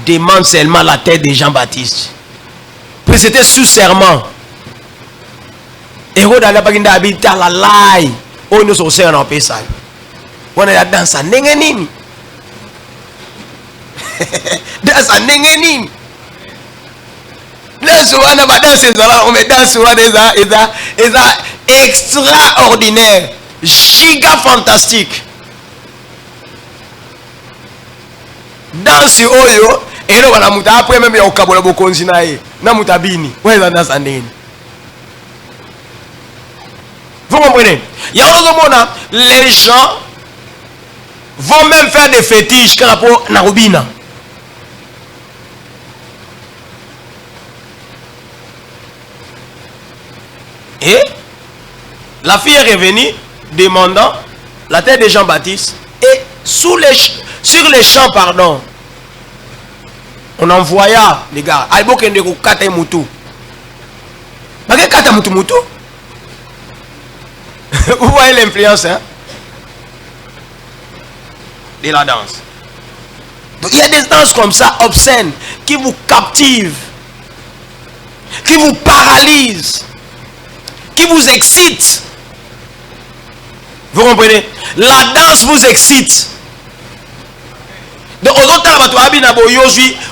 demande seulement la tête de Jean-Baptiste. Puis c'était sous serment. Hérode allait pas ginda habiter la laille. Oh nous sommes en paix ça. On est dans sa nengenini. Dans sa nengenini. Dans souvent on va danser ça, on met dans souvent des extraordinaire, giga fantastique. Dans ce oyo et là voilà muta après même au kabola bokonzi nae na mutabini ouais dans sa nengenini. Vous comprenez? Il y a un les gens vont même faire des fétiches quand rapport Narubina. Et la fille est revenue demandant la tête de Jean-Baptiste. Et sur les champs, pardon, on envoya les gars. Albo kende ko kata mutu. Bagay kata mutu mutu. Vous voyez l'influence hein, de la danse. Donc, il y a des danses comme ça, obscènes, qui vous captivent, qui vous paralysent, qui vous excitent. Vous comprenez? La danse vous excite. Donc, aux autres,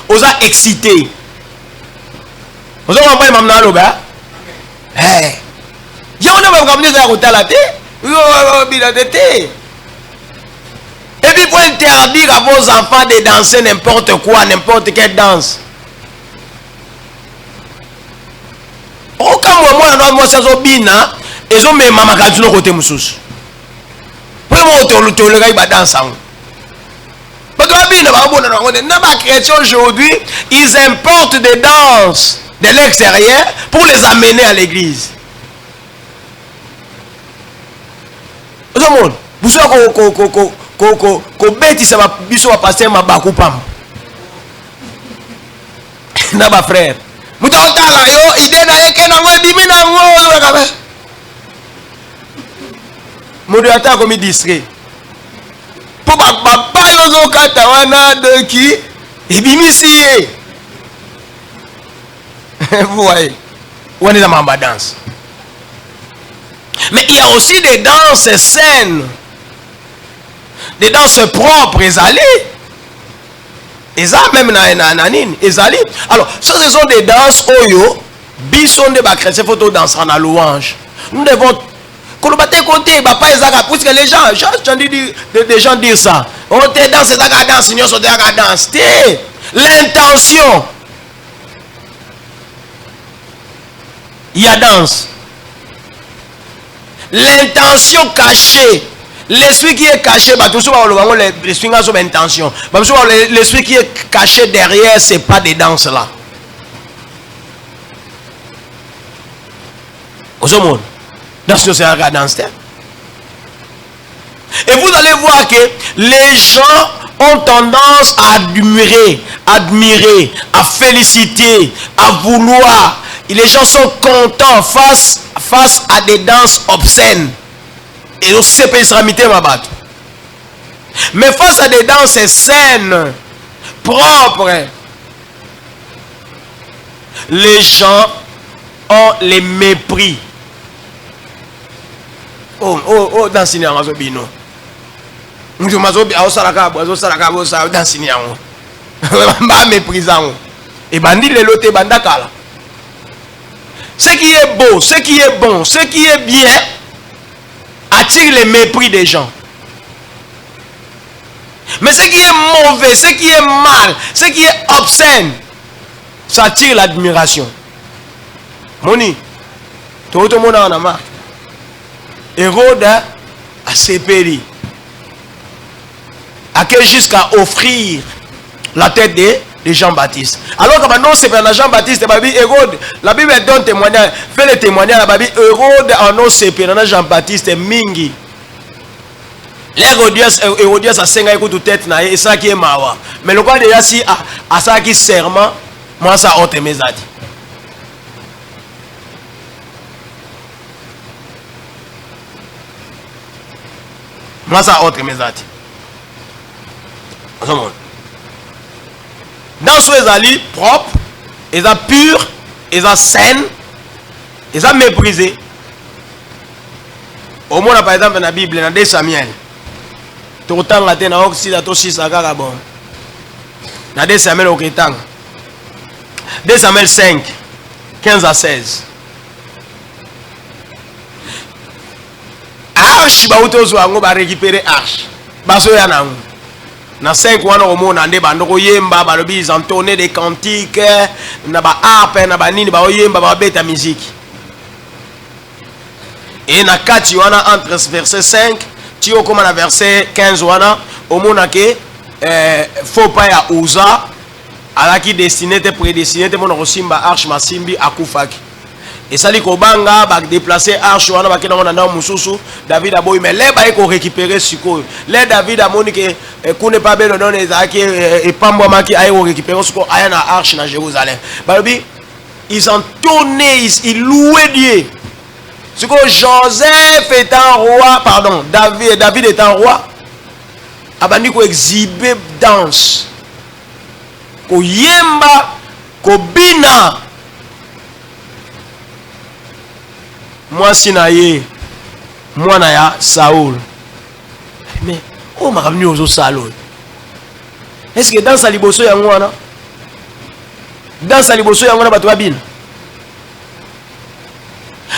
vous êtes excité. Vous avez compris, Mme Loba? Hey! Il y a et puis pour interdire à vos enfants de danser n'importe quoi, n'importe quelle danse. Aucun moment moi ça zobina et zo me mama kadino côté mususu. Pour moi le gars il danse. Parce que les chrétiens aujourd'hui, ils importent des danses de l'extérieur pour les amener à l'église. Vous savez que bêti ça va biso va passer ma bakupam. Na ba frère. Mutauta la yo ide na yeke na ngwe bimi na ngwe ka be. Mudu ata ko mi distrait. Po ba papa yo zo kata wana de qui et bimi si. Vous voyez. On est dans ma danse. Mais il y a aussi des danses saines, des danses propres, et ça même alors ça ce sont des danses oyo bison de chrétien photo danser en louange. Nous devons côté papa ezaka puisque les gens des gens disent ça. On te danse ezaka danse nous sommes ezaka danse. L'intention. Il y a danse. L'intention cachée, l'esprit qui est caché, l'esprit qui est caché derrière, c'est pas des danses là. Et vous allez voir que les gens ont tendance à admirer, à féliciter, à vouloir. Et les gens sont contents face à des danses obscènes. Et aussi c'est pas islamité ma batte. Mais face à des danses saines, propres, les gens ont les mépris. Oh, dans le Mazobino. Nous Mazobi, dans le méprisant. Et bandit les lotés bandakala. Ce qui est beau, ce qui est bon, ce qui est bien attire le mépris des gens. Mais ce qui est mauvais, ce qui est mal, ce qui est obscène, ça attire l'admiration. Moni, tout le monde en a marre. Hérode a sépéré. À quel jusqu'à offrir la tête de Jean-Baptiste. Alors que maintenant c'est pour Jean-Baptiste, Hérode, la Bible donne témoignage, fait le témoignage, la Bible, Hérode en a séparé Jean-Baptiste mingi. Hérodias a 5 ans de tête, et ça qui est mawa. Mais le roi déjà si à ça qui serment, moi ça haute mes adi. Moi ça haute mes adi. danse ezali propre, eza pure, eza saine, eza méprisé. Au moins par exemple dans la Bible dans 2 Samuel. Totanga te na oxida to sisa kaka bon. Na 2 Samuel oketanga. 2 Samuel 5 15 à 16. Arche ba utozo ango ba récupérer arche. Baso ya nango. Na 5 wana omona nde bandoko yemba balobi ils entonnaient des cantiques na ba harpe na ba nini ba oyemba ba beta musique. Et na 4 wana entre verset 5 tu au comme na verset 15 wana omona ke faut pas ya Uza alaki destiné te prédestiné te mona kosimba arche masimbi akufaki. Et ça dit kobanga ba déplacer arche wana ba kina mona na mususu David aboyi mais les ba ko récupérer siko les David amoni ke kune pas belo don ezaki et pambo maki ayi ko récupérer siko aya na arche na Jérusalem. Balobi ils entonnaient, ils louaient Dieu. Ce que Joseph étant roi, pardon, David étant roi, abandi ko exhiber danse, ko yemba, ko bina. Moi sinaye, moi na ya Saoul. Mais oh m'a revenu aux salons. Est-ce que dans sa liboso yango wana? Dans sa liboso yango na bato babina.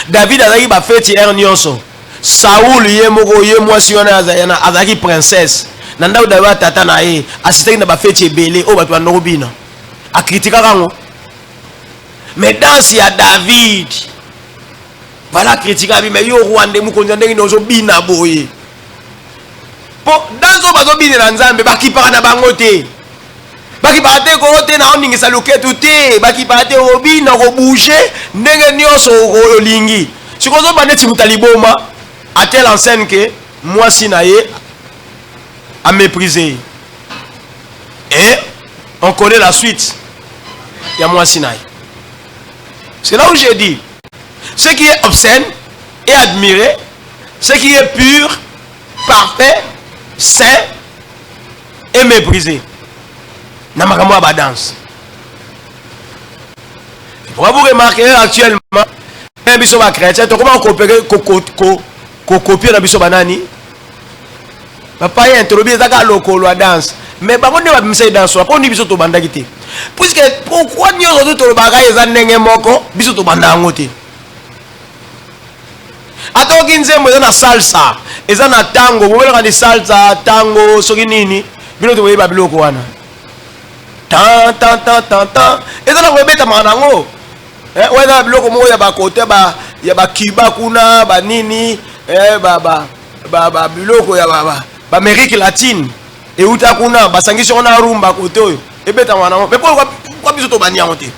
David azaki ba feti nyonso. Saoul ye moko ye mwasi wana azaki princesse. Na ndao David tata na ye asitaki na ba feti ebele o bato bandoko bina. A critica kango. Mais dans ya David voilà critica bi mais yo rwande mukonza ndenge nozo bina boye. Po dans zo bazo bina na Nzambe bakipaka na bango te. Bakipate ko te na oningisa loketu te bakipate obi na ko bouger ndenge nyonso olingi sikozo baneti mutaliboma a telle enseigne que moi sinaye a méprisé et on connaît la suite il y a moi sinaye. C'est là où j'ai dit ce qui est obscène et admiré, ce qui est pur, parfait, saint et méprisé. Na makambo ya danse. Pourquoi vous remarquez actuellement même biso ba chrétien to comment copier na biso banani? Papa y introduire ça lokolo à danse. Mais ba ko ne ba bimisa danse ko ni biso to banda kité. Puisque pourquoi ni on to ba ga eza ndenge moko biso to banda ngote. Atoki nzembo eza na salsa, eza na tango, bobela ka salsa, tango, soki nini, bino to ba biloko wana. Tan. Et ça va mettre manango. Ouais na biloko mo ya ba côté ba ya ba kiba kuna ba nini ba biloko ya ba Amérique latine et uta kuna ba sangi sur na rumba côté oyo. Et beta manango. Mais pourquoi biso to bania monter?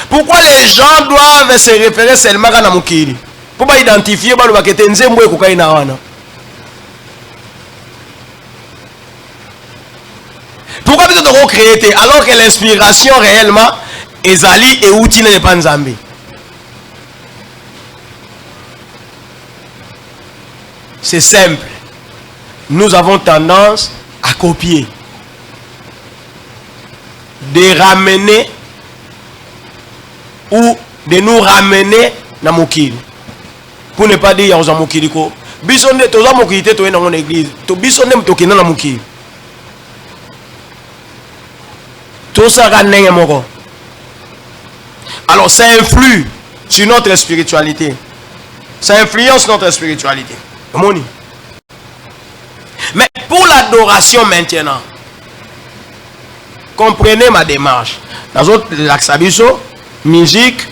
Pourquoi les gens doivent se référer seulement à na mukiri? Pour pas identifier ba lo ba kete nzembo ko kaina wana. Pourquoi vous devez créer alors que l'inspiration réellement est ali et outil n'est pas Nzambe? C'est simple. Nous avons tendance à copier, de ramener ou de nous ramener dans mokili. Pour ne pas dire aux mokili ko. Bisonde toza mokili te to ena en église. To bisonde mtokena na mokili. Tout ça moko. Alors ça influe sur notre spiritualité. Ça influence notre spiritualité. Mais pour l'adoration maintenant, comprenez ma démarche. Dans autres l'axabiso, musique,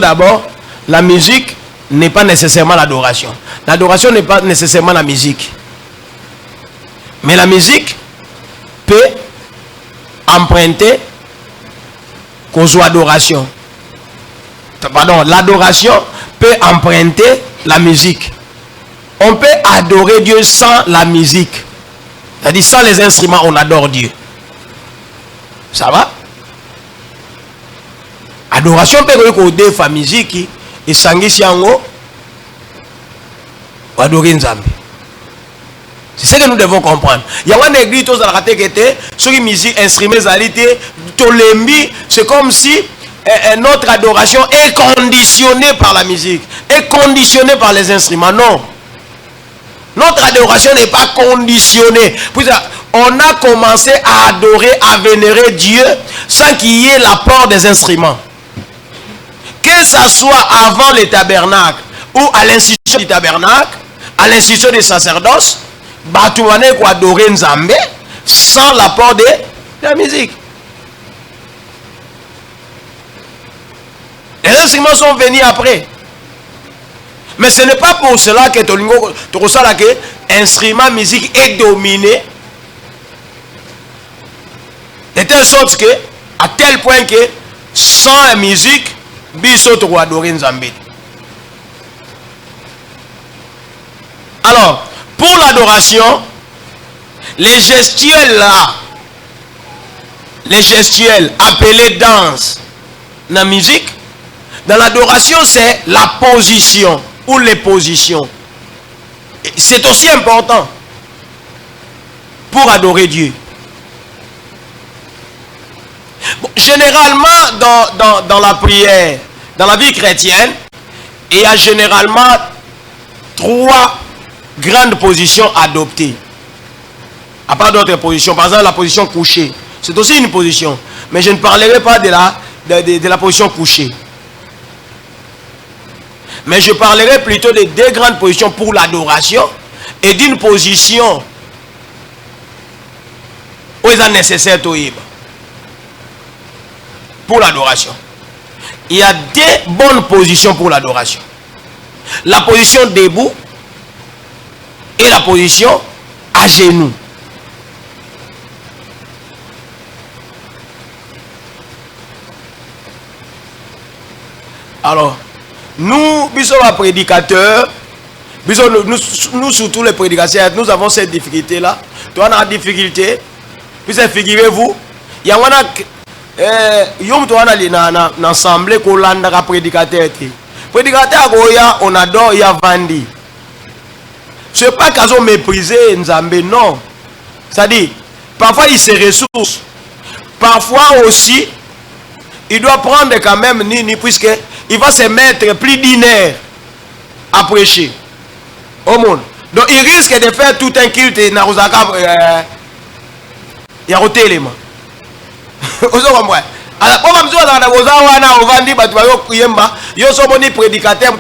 d'abord, la musique n'est pas nécessairement l'adoration. L'adoration n'est pas nécessairement la musique. Mais la musique peut emprunter cause adoration. Pardon, l'adoration peut emprunter la musique. On peut adorer Dieu sans la musique. C'est-à-dire sans les instruments, on adore Dieu. Ça va? Adoration peut être la musique et sangisi yango adorer Nzambe. C'est ce que nous devons comprendre. Il y a une église qui était sur une musique instrumentale, c'est comme si notre adoration est conditionnée par la musique, est conditionnée par les instruments. Non. Notre adoration n'est pas conditionnée. On a commencé à adorer, à vénérer Dieu sans qu'il y ait l'apport des instruments. Que ce soit avant le tabernacle ou à l'institution du tabernacle, à l'institution des sacerdoces, Batouane ko adorer Nzambe sans l'apport de la musique. Les instruments sont venus après. Mais ce n'est pas pour cela que l'instrument musique est dominé. De telle sorte que, à tel point que, sans la musique, biso to adorer Nzambe. Alors, pour l'adoration, les gestuels là, les gestuels appelés danse, dans la musique, dans l'adoration, c'est la position ou les positions. C'est aussi important pour adorer Dieu. Bon, généralement, dans la prière, dans la vie chrétienne, il y a généralement 3 grandes positions adoptées. À part d'autres positions, par exemple la position couchée. C'est aussi une position. Mais je ne parlerai pas de la position couchée. Mais je parlerai plutôt de 2 grandes positions pour l'adoration et d'une position où il est nécessaire pour l'adoration. Il y a 2 bonnes positions pour l'adoration. La position debout et la position à genoux. Alors, nous, prédicateurs, nous surtout les prédicateurs, nous avons cette difficulté-là. Toi, on a une difficulté. Puis, figurez-vous, il y a un assemblée qu'on a prédicateur. Prédicateur, on adore, il y a Vandi. Ce n'est pas qu'ils ont méprisé Nzambe, non. C'est-à-dire, parfois il se ressource. Parfois aussi, il doit prendre quand même Nini, puisqu'il va se mettre plus d'1 heure à prêcher au monde. Donc il risque de faire tout un culte et Naruzaka yarote élément. Vous comprenez? Alors, pour que vous prédicateur,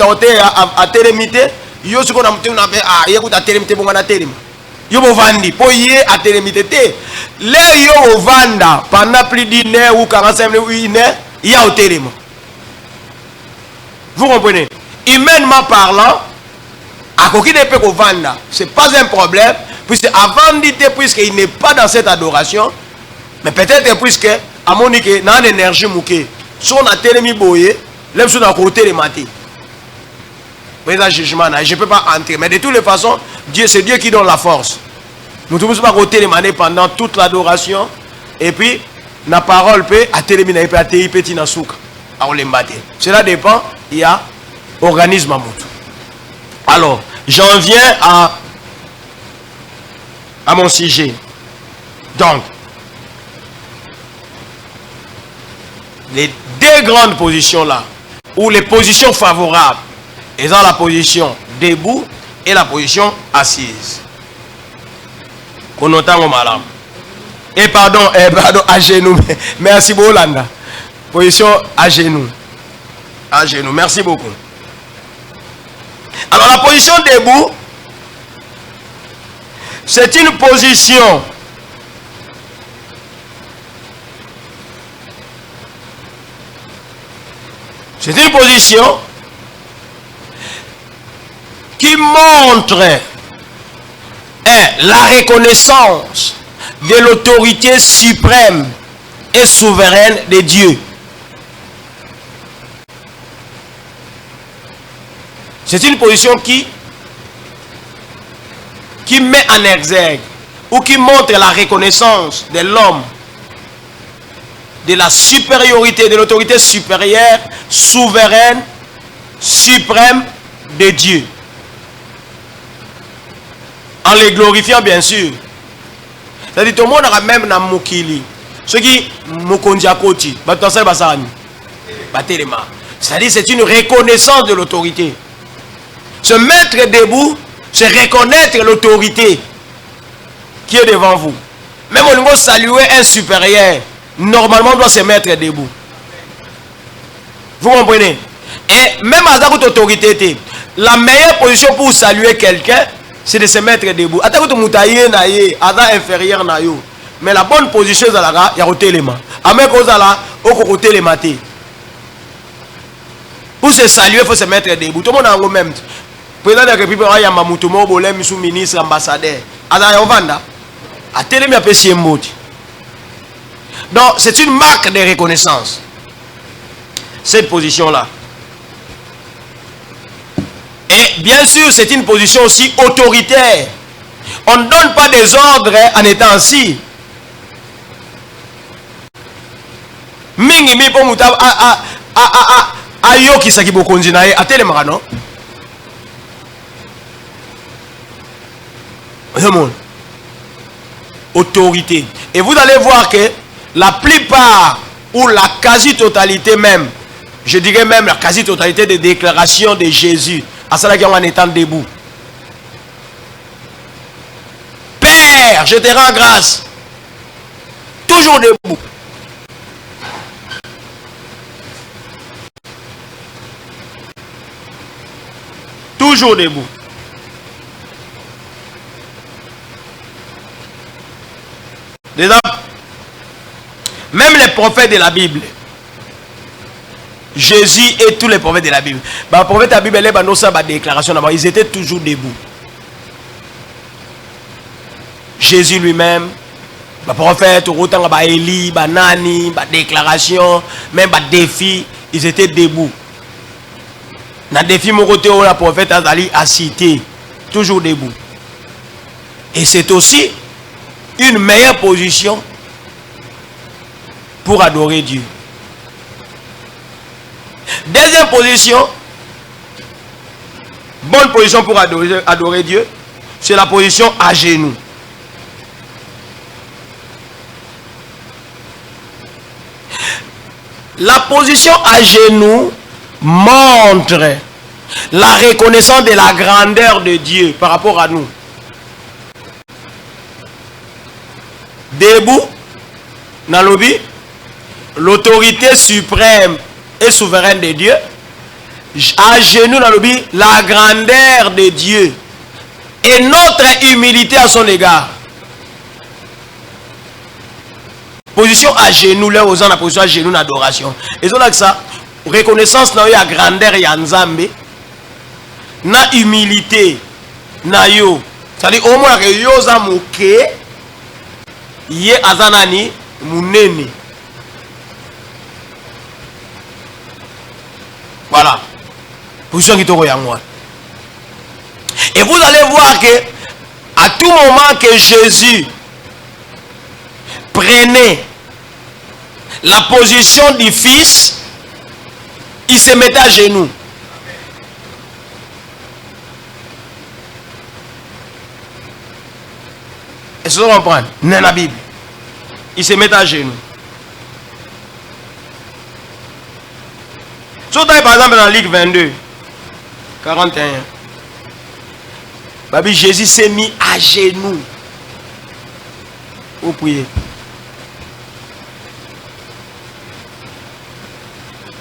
à télémité. Yo ce qu'on a monté on avait écoute à télémité bon na télémité yo bo vandi po yé à télémité les yo vanda pendant plus d'1 heure ou 45 minutes ou 1 heure il y a au télémité. Vous comprenez? Humainement parlant, à quoi qu'il ne peut vanda, c'est pas un problème puisque avant d'être puisqu'il n'est pas dans cette adoration, mais peut-être puisque à mon niveau dans l'énergie mouké son a télémité boyé l'aime sur le côté les matin. Jugement, je ne peux pas entrer. Mais de toutes les façons, c'est Dieu qui donne la force. Nous ne pouvons pas côté les manées pendant toute l'adoration. Et puis, la parole peut terminer à petit souk. Cela dépend, il y a organisme à moto. Alors, j'en viens à mon sujet. Donc, les 2 grandes positions là, ou les positions favorables, et dans la position debout et la position assise. Et pardon, à genoux. Merci beaucoup, Landa. Position à genoux. À genoux. Merci beaucoup. Alors, la position debout, c'est une position qui montre la reconnaissance de l'autorité suprême et souveraine de Dieu. C'est une position qui met en exergue ou qui montre la reconnaissance de l'homme, de la supériorité, de l'autorité supérieure, souveraine, suprême de Dieu. En les glorifiant, bien sûr. C'est-à-dire, tout le monde a même dans Mokili. Ceux qui Mokondia Koti, c'est-à-dire, c'est une reconnaissance de l'autorité. Se mettre debout, c'est reconnaître l'autorité qui est devant vous. Même au niveau saluer un supérieur, normalement, on doit se mettre debout. Vous comprenez? Et même à cette autorité, la meilleure position pour saluer quelqu'un, c'est de se mettre debout. Mais la bonne position, c'est de côté les mains. Pour se saluer, il faut se mettre debout. Tout le monde a le même. Président de la République, il y a un ministre, ambassadeur. Donc, c'est une marque de reconnaissance. Cette position-là. Et bien sûr, c'est une position aussi autoritaire. On ne donne pas des ordres en étant assis. Mingi mi po muta ayo kisaki bokonzi na ye atelemaka non. Autorité. Et vous allez voir que la plupart ou la quasi-totalité même, je dirais même la quasi-totalité des déclarations de Jésus, à cela qui en étant debout. Père, je te rends grâce. Toujours debout. Toujours debout. Déjà, même les prophètes de la Bible, Jésus et tous les prophètes de la Bible, les prophètes de la Bible, ils étaient toujours debout. Jésus lui-même, les prophètes, Élie, Nani, les déclarations, même les défis, ils étaient debout. Dans le défi, mon côté, le prophète Azali a cité, toujours debout. Et c'est aussi une meilleure position pour adorer Dieu. Deuxième position, bonne position pour adorer Dieu, c'est la position à genoux. La position à genoux montre la reconnaissance de la grandeur de Dieu par rapport à nous. Debout, dans le lobby, l'autorité suprême et souveraine de Dieu. À genoux, dans le lobby, la grandeur de Dieu et notre humilité à son égard. Position à genoux, là, aux gens, la position à genoux, d'adoration. Et c'est là que ça, reconnaissance, na la grandeur et Nzambe, na humilité, na yo. C'est-à-dire, au moins, que yo za moke, ye azanani, munene. Voilà. Position qui te regarde. Et vous allez voir que, à tout moment que Jésus prenait la position du Fils, il se mettait à genoux. Est-ce que vous comprenez? Dans la Bible. Il se mettait à genoux. Surtout par exemple dans Luc 22, 41. Babi, Jésus s'est mis à genoux. Vous priez.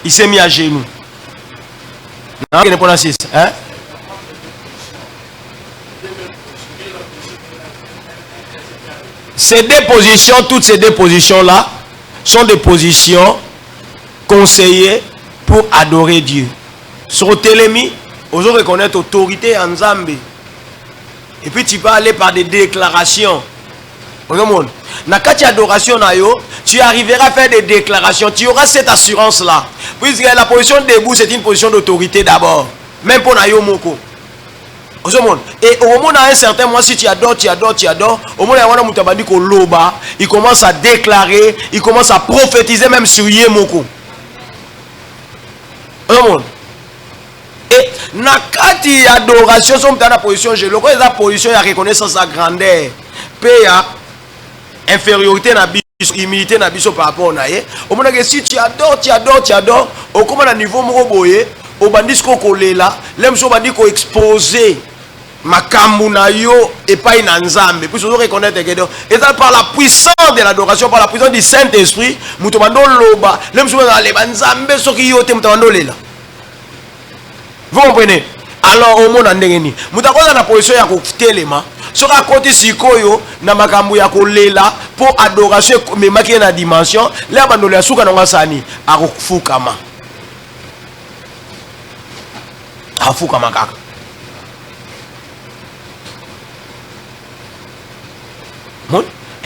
Il s'est mis à genoux. Non, il n'est pas assise. Hein? Ces deux positions, toutes ces deux positions-là, sont des positions conseillées pour adorer Dieu. Sur Télémi, on doit reconnaître l'autorité en Zambie. Et puis tu peux aller par des déclarations. Dans adoration, tu arriveras à faire des déclarations. Tu auras cette assurance-là. Puisque la position debout, c'est une position d'autorité d'abord. Même pour Nayo Moko. Et au moment d'un certain moment, si tu adores, au moment où il commence à déclarer, il commence à prophétiser même sur Yemoko. Et Nakati adoration sont dans la position je le la position ya reconnaissance sa grandeur pe ya infériorité na biso humilité na biso par rapport na ye au moment que si tu adores au comment na niveau moko boye au bandis ko kolela lemso bandi ko exposer makambu na yo et pas une nzambe puis on doit reconnaître que et par la puissance de l'adoration par la puissance du Saint-Esprit muto bando loba lemso na le nzambe soki yo te muto bando lela. Vous comprenez? Alors au monde ndengeni mutakoza na position ya kotelema soka koti sikoyo na makambu ya kolela pour adoration memaki na dimension la bando ya suka na ngasani akufukama afukama kaka.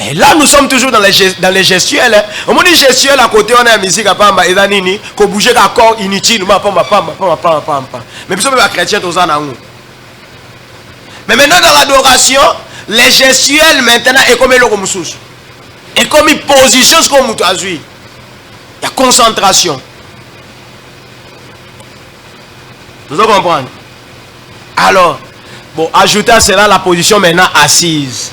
Et là nous sommes toujours dans les gestuels. Au moment du gestuel à côté on a la musique à pamba et danini ko bouger ka corps inutile pamba. Mais puis les chrétiens tous en ont. Mais maintenant dans l'adoration, les gestuels maintenant est comme le mususu. Et comme une position comme mutu azui. Il y a concentration. Vous comprenez? Alors, bon, ajoutez à cela la position maintenant assise.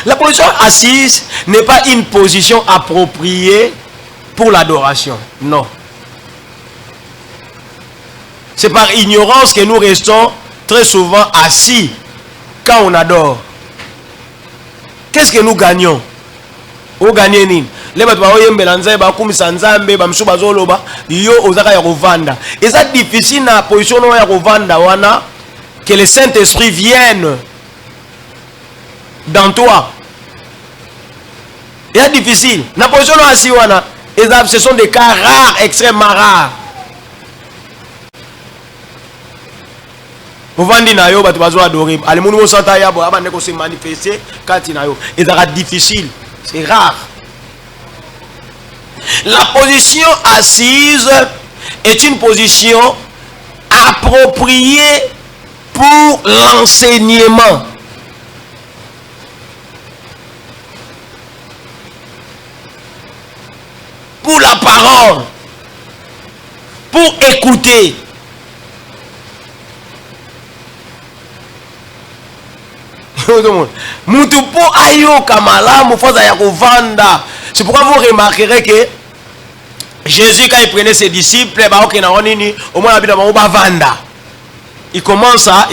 La position assise n'est pas une position appropriée pour l'adoration. Non. C'est par ignorance que nous restons très souvent assis quand on adore. Qu'est-ce que nous gagnons? Nous gagnons nini? Et c'est difficile dans la position que le Saint-Esprit vienne dans toi. Il est difficile. La position ce sont des cas rares, extrêmement rares. Vous vendez na yo batu bazo adorer. Allez moun mo santa ya bo abane ko se manifester quand na yo. Et ça difficile, c'est rare. La position assise est une position appropriée pour l'enseignement. Pour la parole, pour écouter. C'est pourquoi vous remarquerez que Jésus, quand il prenait ses disciples, il commence à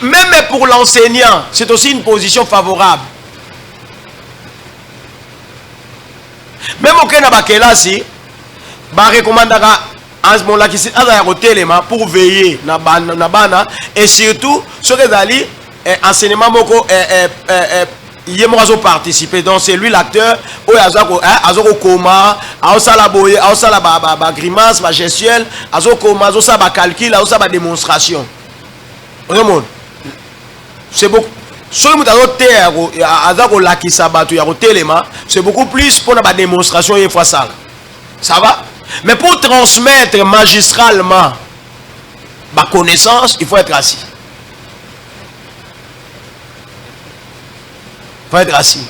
même pour l'enseignant, c'est aussi une position favorable. Même au Kenya, si pour veiller et surtout ce que enseignement il participer donc c'est lui l'acteur où il coma grimace gestuelle calcul démonstration. C'est beaucoup. C'est beaucoup plus pour la démonstration et fois ça. Ça va? Mais pour transmettre magistralement ma connaissance, il faut être assis. Il faut être assis.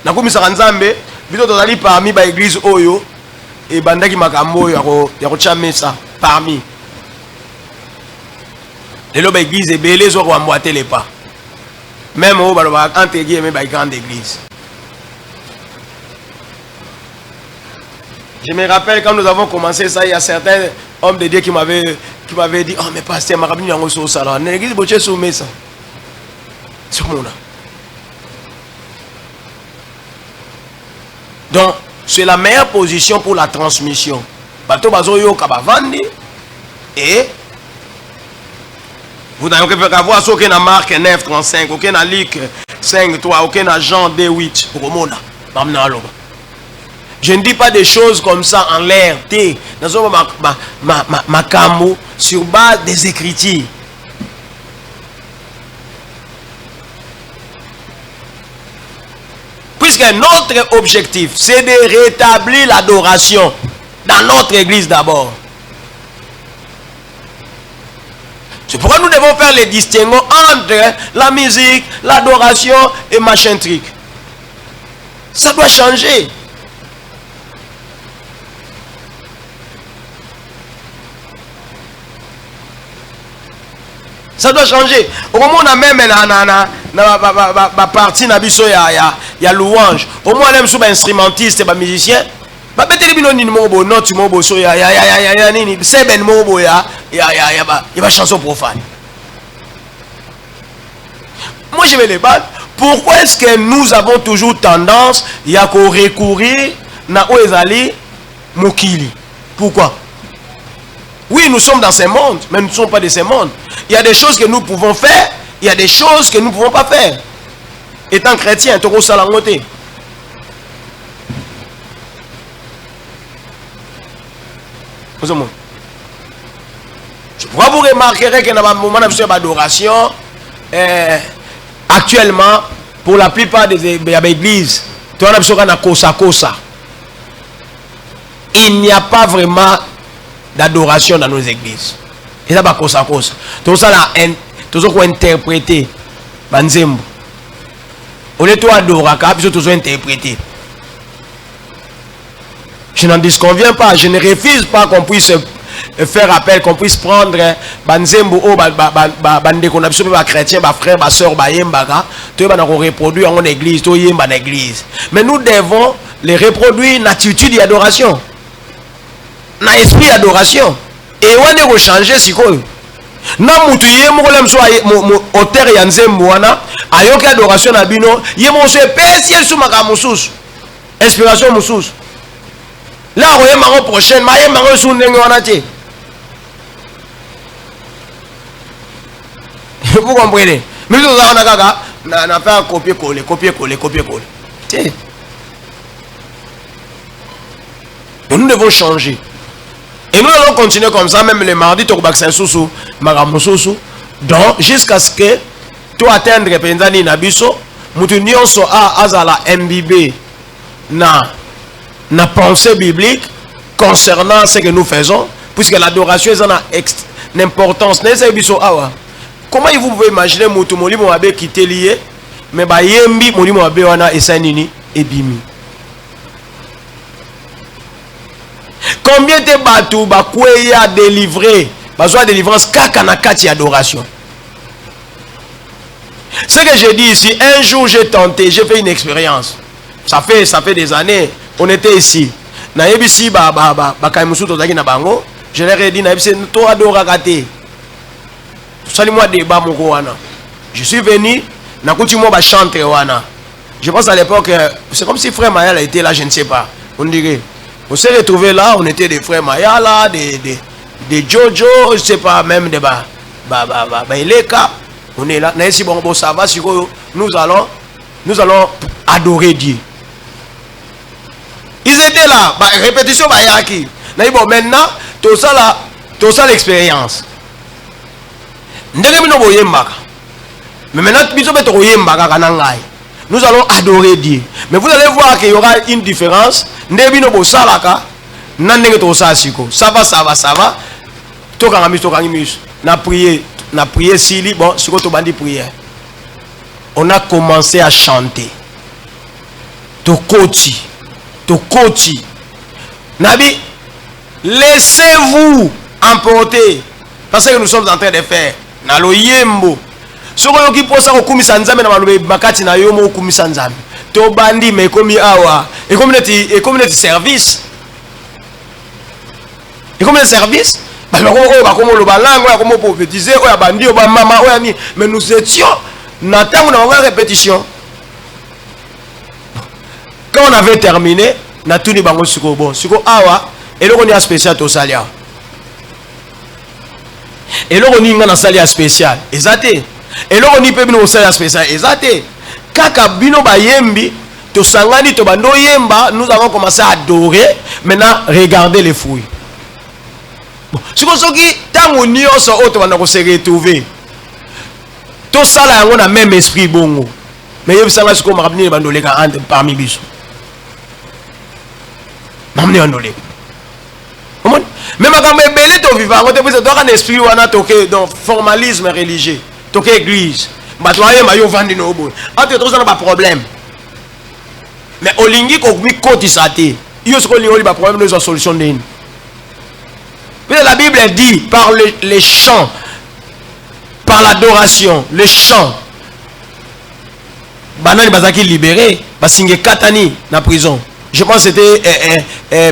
Nakomi Saranzambe, vito tozali parmi ba église oyo et bandaki makambo ya ko chamesa parmi. Les lois d'église et belé zo ko amboiter les pas. Même au baloba entre guillemets ba grande église. Je me rappelle quand nous avons commencé ça, il y a certains hommes de Dieu qui m'avaient dit oh mais pasteur marabini yango so sala. L'église boche soumet ça. C'est comme là. Donc c'est la meilleure position pour la transmission. Bato bazo yo kabavandi et vous n'avez qu'à voir ce qu'il y a Marc 9, 35, aucun a Luc 5, 3, aucun a Jean 2, 8. Je ne dis pas des choses comme ça en l'air. Sur base des Écritures. Puisque notre objectif, c'est de rétablir l'adoration dans notre église d'abord. C'est pourquoi nous devons faire les distinguos entre la musique, l'adoration et machin truc. Ça doit changer. Ça doit changer. Au moment où on a même la partie il y a louange. Au moins on aime sur instrumentiste et musicien. Il y a chanson profane. Moi je vais les battre. Pourquoi est-ce que nous avons toujours tendance à recourir à Oezali Mokili? Pourquoi? Oui, nous sommes dans ce monde, mais nous ne sommes pas de ce monde. Il y a des choses que nous pouvons faire, il y a des choses que nous ne pouvons pas faire. Étant chrétien, tu as la montée. Je crois que vous remarquerez que dans le moment d'adoration, actuellement, pour la plupart des églises, il n'y a pas vraiment d'adoration dans nos églises. Et ça va cause. Tout ça là, tout ça qu'on interpréter, banzembo. Au lieu de adorer, tout ça interpréter. Je n'en disconviens pas, je ne refuse pas qu'on puisse faire appel, qu'on puisse prendre banzembo ou bande qu'on a besoin de chrétiens, frères, sœurs, yemba, tout va reproduire en église, tout yemba en église. Mais nous devons les reproduire dans l'attitude d'adoration. Na esprit d'adoration et on est changer si quoi na mutu yemo kolem so auteur ya nzembo wana ayoka adoration na bino yemo so spécial sur makamususu inspiration mususu là on yema ko prochaine ma yema ko su ndenge wana tie. Vous comprenez? Mais nous on a kaka na faire copier coller tiens. Nous devons changer. Et nous allons continuer comme ça, même les mardis, tu vas Saint-Soussou, Maramoussousou. Donc, jusqu'à ce que tu atteindre Penzani Nabiso, nous so a azala MBB na pensée biblique concernant ce que nous faisons, puisque l'adoration est une importance. Comment vous pouvez imaginer que Moli Moabe qui est lié, mais Yembi Moli Moabe wana esanini et bimi. Combien de bateaux a délivré, besoin de délivrance, kakanakati adoration. Ce que je dis ici, un jour j'ai tenté, j'ai fait une expérience. Ça fait des années, on était ici. Je leur ai dit, je suis venu, je pense à l'époque, c'est comme si frère Mayal était là, je ne sais pas. On dirait. On s'est retrouvés là, on était des frères Mayala, des Jojo, je ne sais pas, même des Eleka. On est là, bon, ça va, nous allons adorer Dieu. Ils étaient là, répétition, bon, maintenant, tout ça l'expérience. Mais maintenant, nous allons adorer Dieu. Mais vous allez voir qu'il y aura une différence. Ça va. Na prié sili bon, on a commencé à chanter. Tokoti. Nabi, laissez-vous emporter. Parce que nous sommes en train de faire. Nalo yembo. Soko qui posa okumisa nzambe na malobe makati na yomo okumisa nzambe. To bandi me komi awa. Et community service. Et community service. Mais nous étions dans la répétition. Quand on avait terminé, on a tout dit bango suko bon. Suko awa et là on est spécial to salia. Et là on est dans salia spécial. Exacté. Et là on y peut bino salia spécial. Exacté. Kaka bino ba yembi to sangani to bando yemba, nous avons commencé à adorer. Maintenant regardez les fruits. Si vous avez tant on y se retrouver, tout ça là on a même esprit bongo. Mais il y a ça là ce qu'on m'a ramené parmi les même quand on belé to vivant, on te un esprit ou un toqué dans formalisme religieux, toqué église. Bah toi y maillot vendre no bon. Entre tout ça n'a pas problème. mais olingi kokumi kotisa te yo siko olingi ba problème de solution de la Bible dit par les chants, par l'adoration, les chants, banani bazaki libéré, basinge katani na prison. Je pense que c'était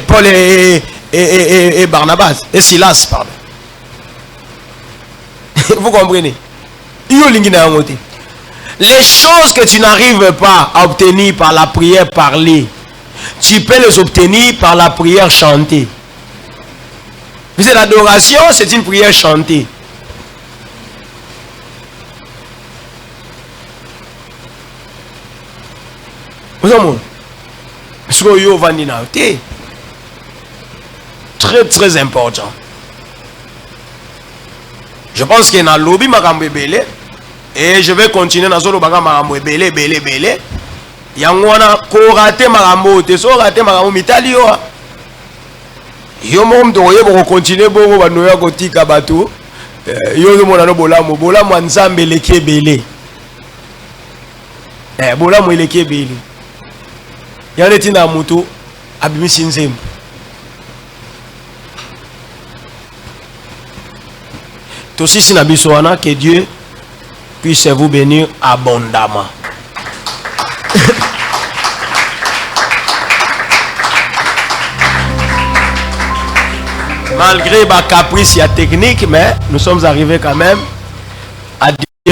Paul et Barnabas et Silas, pardon. Vous comprenez? Les choses que tu n'arrives pas à obtenir par la prière parlée, tu peux les obtenir par la prière chantée. Vous savez, l'adoration, c'est une prière chantée. Vous savez, très très important. Je pense qu'il y a un lobby belé et je vais continuer dans ce lobby belé. Il y a un koraté marambo, te so raté marambo mitali yo. Yo mom to yo continuer bongo banoya kotika bato. Yo mona no bolamo nzambe leki belé. Bolamo leki belé. Ya retina mutu abimisi nzembo. Aussi, si Nabisoana, que Dieu puisse vous bénir abondamment. Malgré ma caprice technique, mais nous sommes arrivés quand même à